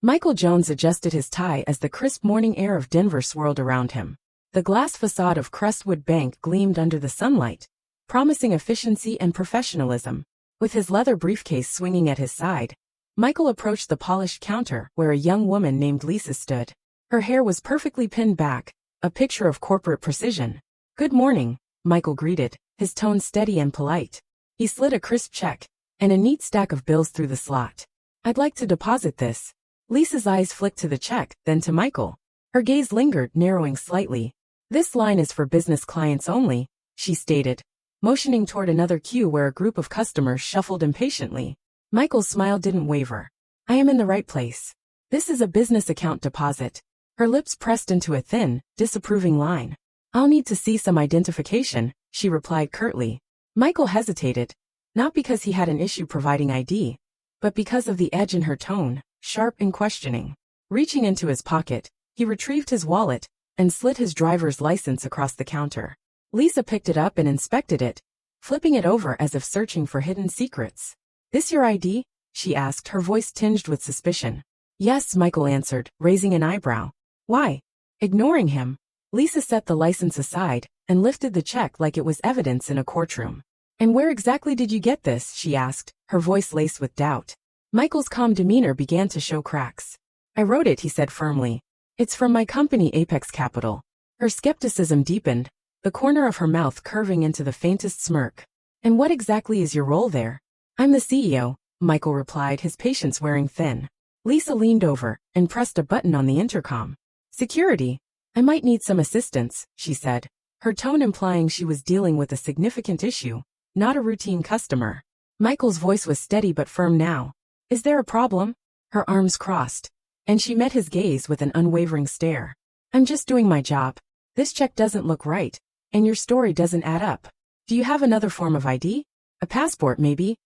Michael Jones adjusted his tie as the crisp morning air of Denver swirled around him. The glass facade of Crestwood Bank gleamed under the sunlight, promising efficiency and professionalism. With his leather briefcase swinging at his side, Michael approached the polished counter where a young woman named Lisa stood. Her hair was perfectly pinned back, a picture of corporate precision. "Good morning," Michael greeted, his tone steady and polite. He slid a crisp check and a neat stack of bills through the slot. "I'd like to deposit this." Lisa's eyes flicked to the check, then to Michael. Her gaze lingered, narrowing slightly. "This line is for business clients only," she stated, motioning toward another queue where a group of customers shuffled impatiently. Michael's smile didn't waver. "I am in the right place. This is a business account deposit." Her lips pressed into a thin, disapproving line. "I'll need to see some identification," she replied curtly. Michael hesitated, not because he had an issue providing ID, but because of the edge in her tone, sharp and questioning. Reaching into his pocket, he retrieved his wallet and slid his driver's license across the counter. Lisa picked it up and inspected it, flipping it over as if searching for hidden secrets. "This your ID?" she asked, her voice tinged with suspicion. "Yes," Michael answered, raising an eyebrow. "Why?" Ignoring him, Lisa set the license aside and lifted the check like it was evidence in a courtroom. "And where exactly did you get this?" she asked, her voice laced with doubt. Michael's calm demeanor began to show cracks. "I wrote it," he said firmly. "It's from my company Apex Capital." Her skepticism deepened, the corner of her mouth curving into the faintest smirk. "And what exactly is your role there?" "I'm the CEO," Michael replied, his patience wearing thin. Lisa leaned over and pressed a button on the intercom. "Security. I might need some assistance," she said, her tone implying she was dealing with a significant issue, not a routine customer. Michael's voice was steady but firm now. "Is there a problem?" Her arms crossed, and she met his gaze with an unwavering stare. "I'm just doing my job. This check doesn't look right, and your story doesn't add up. Do you have another form of ID? A passport, maybe?"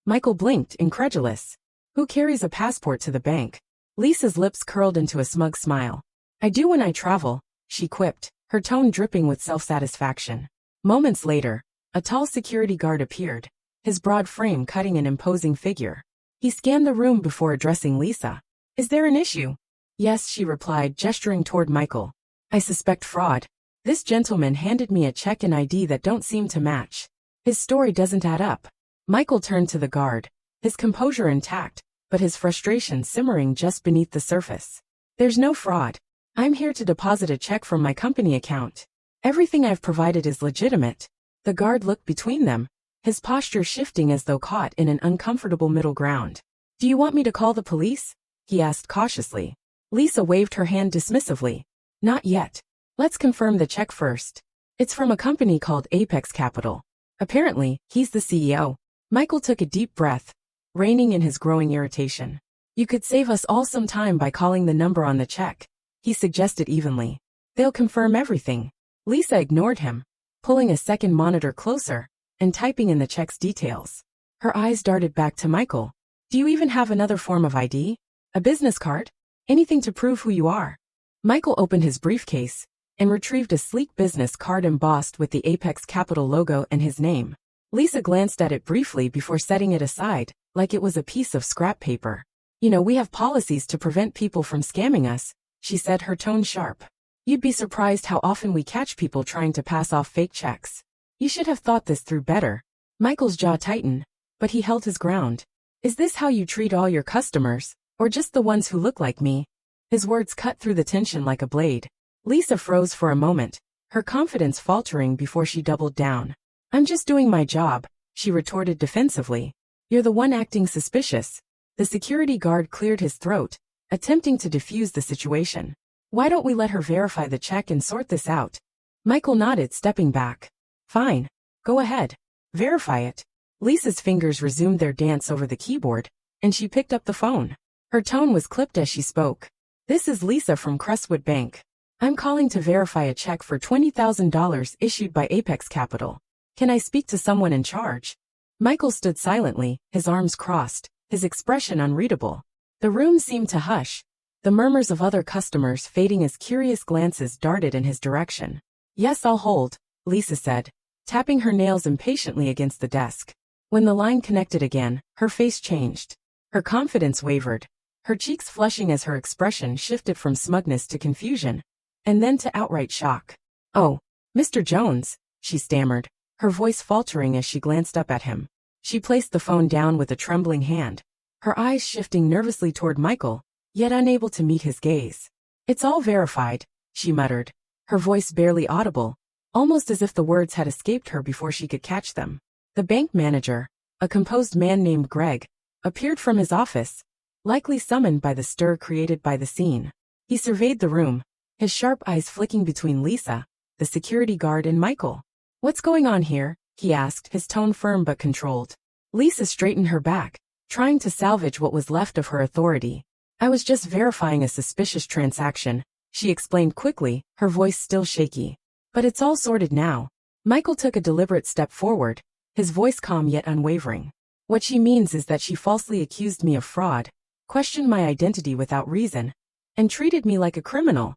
Michael blinked, incredulous. "Who carries a passport to the bank?" Lisa's lips curled into a smug smile. "I do when I travel," she quipped, her tone dripping with self-satisfaction. Moments later, a tall security guard appeared, his broad frame cutting an imposing figure. He scanned the room before addressing Lisa. "Is there an issue?" "Yes," she replied, gesturing toward Michael. "I suspect fraud. This gentleman handed me a check and ID that don't seem to match. His story doesn't add up." Michael turned to the guard, his composure intact, but his frustration simmering just beneath the surface. "There's no fraud. I'm here to deposit a check from my company account. Everything I've provided is legitimate." The guard looked between them, his posture shifting as though caught in an uncomfortable middle ground. "Do you want me to call the police?" he asked cautiously. Lisa waved her hand dismissively. "Not yet. Let's confirm the check first. It's from a company called Apex Capital. Apparently, he's the CEO." Michael took a deep breath, reining in his growing irritation. "You could save us all some time by calling the number on the check," he suggested evenly. "They'll confirm everything." Lisa ignored him, pulling a second monitor closer and typing in the check's details. Her eyes darted back to Michael. "Do you even have another form of ID? A business card? Anything to prove who you are?" Michael opened his briefcase and retrieved a sleek business card embossed with the Apex Capital logo and his name. Lisa glanced at it briefly before setting it aside, like it was a piece of scrap paper. "You know, we have policies to prevent people from scamming us," she said, her tone sharp. "You'd be surprised how often we catch people trying to pass off fake checks. You should have thought this through better." Michael's jaw tightened, but he held his ground. "Is this how you treat all your customers, or just the ones who look like me?" His words cut through the tension like a blade. Lisa froze for a moment, her confidence faltering before she doubled down. "I'm just doing my job," she retorted defensively. "You're the one acting suspicious." The security guard cleared his throat, attempting to defuse the situation. "Why don't we let her verify the check and sort this out?" Michael nodded, stepping back. "Fine. Go ahead. Verify it." Lisa's fingers resumed their dance over the keyboard, and she picked up the phone. Her tone was clipped as she spoke. "This is Lisa from Crestwood Bank. I'm calling to verify a check for $20,000 issued by Apex Capital. Can I speak to someone in charge?" Michael stood silently, his arms crossed, his expression unreadable. The room seemed to hush, the murmurs of other customers fading as curious glances darted in his direction. "Yes, I'll hold," Lisa said, tapping her nails impatiently against the desk. When the line connected again, her face changed. Her confidence wavered. her cheeks flushing as her expression shifted from smugness to confusion, and then to outright shock. "Oh, Mr. Jones," she stammered, her voice faltering as she glanced up at him. She placed the phone down with a trembling hand, her eyes shifting nervously toward Michael, yet unable to meet his gaze. "It's all verified," she muttered, her voice barely audible, almost as if the words had escaped her before she could catch them. The bank manager, a composed man named Greg, appeared from his office, likely summoned by the stir created by the scene. He surveyed the room, his sharp eyes flicking between Lisa, the security guard, and Michael. "What's going on here?" he asked, his tone firm but controlled. Lisa straightened her back, trying to salvage what was left of her authority. "I was just verifying a suspicious transaction," she explained quickly, her voice still shaky. "But it's all sorted now." Michael took a deliberate step forward, his voice calm yet unwavering. "What she means is that she falsely accused me of fraud, questioned my identity without reason, and treated me like a criminal.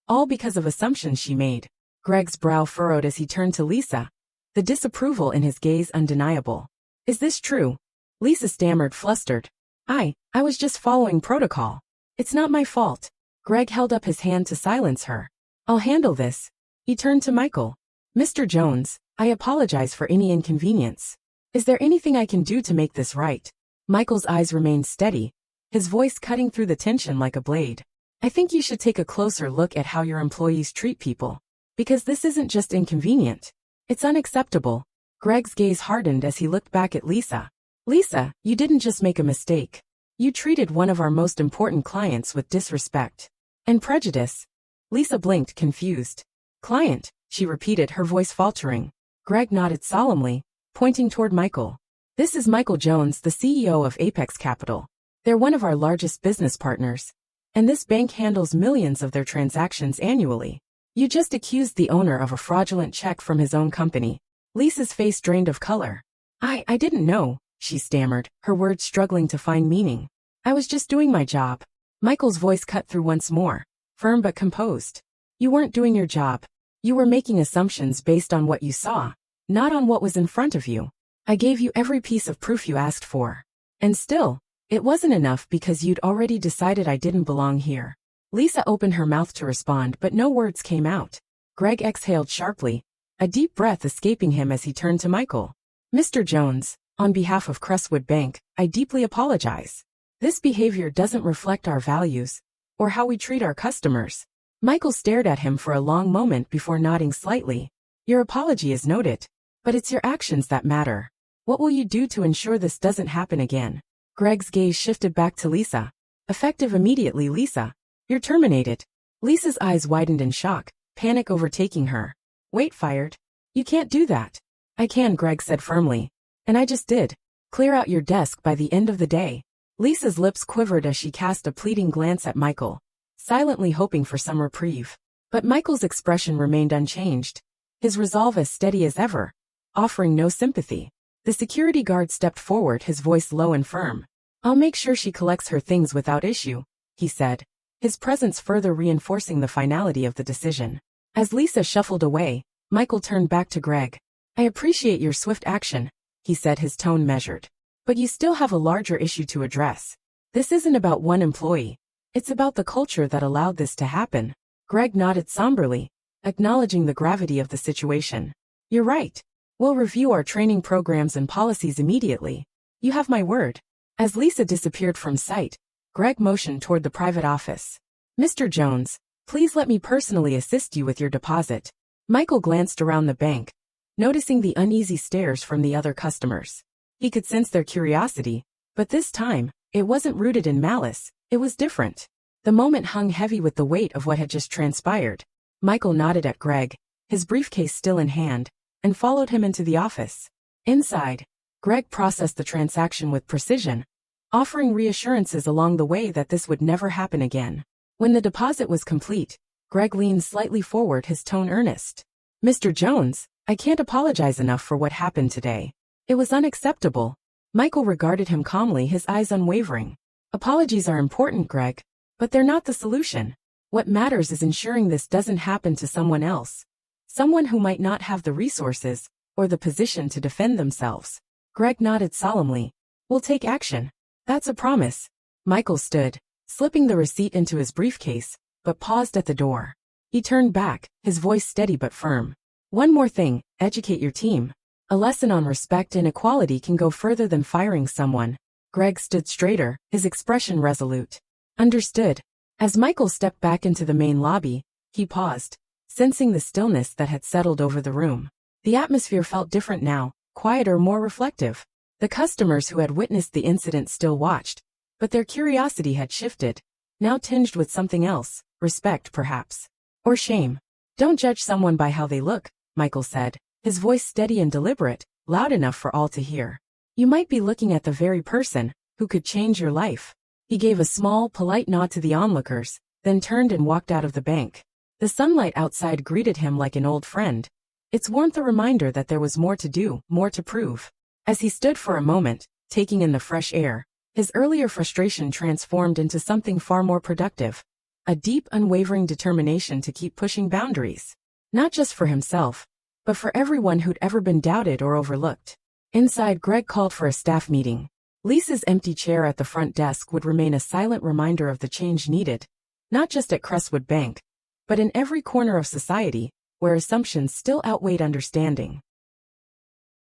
All because of assumptions she made." Greg's brow furrowed as he turned to Lisa, the disapproval in his gaze undeniable. "Is this true?" Lisa stammered, flustered. I was just following protocol. It's not my fault." Greg held up his hand to silence her. "I'll handle this." He turned to Michael. "Mr. Jones, I apologize for any inconvenience. Is there anything I can do to make this right?" Michael's eyes remained steady, his voice cutting through the tension like a blade. "I think you should take a closer look at how your employees treat people. Because this isn't just inconvenient. It's unacceptable." Greg's gaze hardened as he looked back at Lisa. "Lisa, you didn't just make a mistake. You treated one of our most important clients with disrespect and prejudice." Lisa blinked, confused. "Client," she repeated, her voice faltering. Greg nodded solemnly, pointing toward Michael. "This is Michael Jones, the CEO of Apex Capital. They're one of our largest business partners, and this bank handles millions of their transactions annually. You just accused the owner of a fraudulent check from his own company." Lisa's face drained of color. I didn't know," she stammered, her words struggling to find meaning. "I was just doing my job." Michael's voice cut through once more, firm but composed. "You weren't doing your job. You were making assumptions based on what you saw, not on what was in front of you. I gave you every piece of proof you asked for. And still, it wasn't enough because you'd already decided I didn't belong here." Lisa opened her mouth to respond, but no words came out. Greg exhaled sharply, a deep breath escaping him as he turned to Michael. "Mr. Jones, on behalf of Crestwood Bank, I deeply apologize. This behavior doesn't reflect our values or how we treat our customers." Michael stared at him for a long moment before nodding slightly. "Your apology is noted, but it's your actions that matter. What will you do to ensure this doesn't happen again?" Greg's gaze shifted back to Lisa. "Effective immediately, Lisa. You're terminated." Lisa's eyes widened in shock, panic overtaking her. "Wait, fired? You can't do that." "I can," Greg said firmly. "And I just did. Clear out your desk by the end of the day." Lisa's lips quivered as she cast a pleading glance at Michael, silently hoping for some reprieve. But Michael's expression remained unchanged, his resolve as steady as ever, offering no sympathy. The security guard stepped forward, his voice low and firm. "I'll make sure she collects her things without issue," he said, his presence further reinforcing the finality of the decision. As Lisa shuffled away, Michael turned back to Greg. "I appreciate your swift action," he said, his tone measured. "But you still have a larger issue to address. This isn't about one employee. It's about the culture that allowed this to happen." Greg nodded somberly, acknowledging the gravity of the situation. "You're right. We'll review our training programs and policies immediately. You have my word." As Lisa disappeared from sight, Greg motioned toward the private office. "Mr. Jones, please let me personally assist you with your deposit." Michael glanced around the bank, noticing the uneasy stares from the other customers. He could sense their curiosity, but this time, it wasn't rooted in malice, it was different. The moment hung heavy with the weight of what had just transpired. Michael nodded at Greg, his briefcase still in hand, and followed him into the office. Inside, Greg processed the transaction with precision, offering reassurances along the way that this would never happen again. When the deposit was complete, Greg leaned slightly forward, his tone earnest. "Mr. Jones, I can't apologize enough for what happened today. It was unacceptable." Michael regarded him calmly, his eyes unwavering. "Apologies are important, Greg, but they're not the solution. What matters is ensuring this doesn't happen to someone else. Someone who might not have the resources or the position to defend themselves." Greg nodded solemnly. "We'll take action. That's a promise." Michael stood, slipping the receipt into his briefcase, but paused at the door. He turned back, his voice steady but firm. One more thing, educate your team. A lesson on respect and equality can go further than firing someone. Greg stood straighter, his expression resolute. Understood. As Michael stepped back into the main lobby, he paused, sensing the stillness that had settled over the room. The atmosphere felt different now, quieter, more reflective. The customers who had witnessed the incident still watched, but their curiosity had shifted, now tinged with something else, respect perhaps. Or shame. Don't judge someone by how they look, Michael said, his voice steady and deliberate, loud enough for all to hear. You might be looking at the very person who could change your life. He gave a small, polite nod to the onlookers, then turned and walked out of the bank. The sunlight outside greeted him like an old friend, its warmth a reminder that there was more to do, more to prove. As he stood for a moment, taking in the fresh air, his earlier frustration transformed into something far more productive. A deep, unwavering determination to keep pushing boundaries. Not just for himself, but for everyone who'd ever been doubted or overlooked. Inside, Greg called for a staff meeting. Lisa's empty chair at the front desk would remain a silent reminder of the change needed, not just at Crestwood Bank, but in every corner of society, where assumptions still outweighed understanding.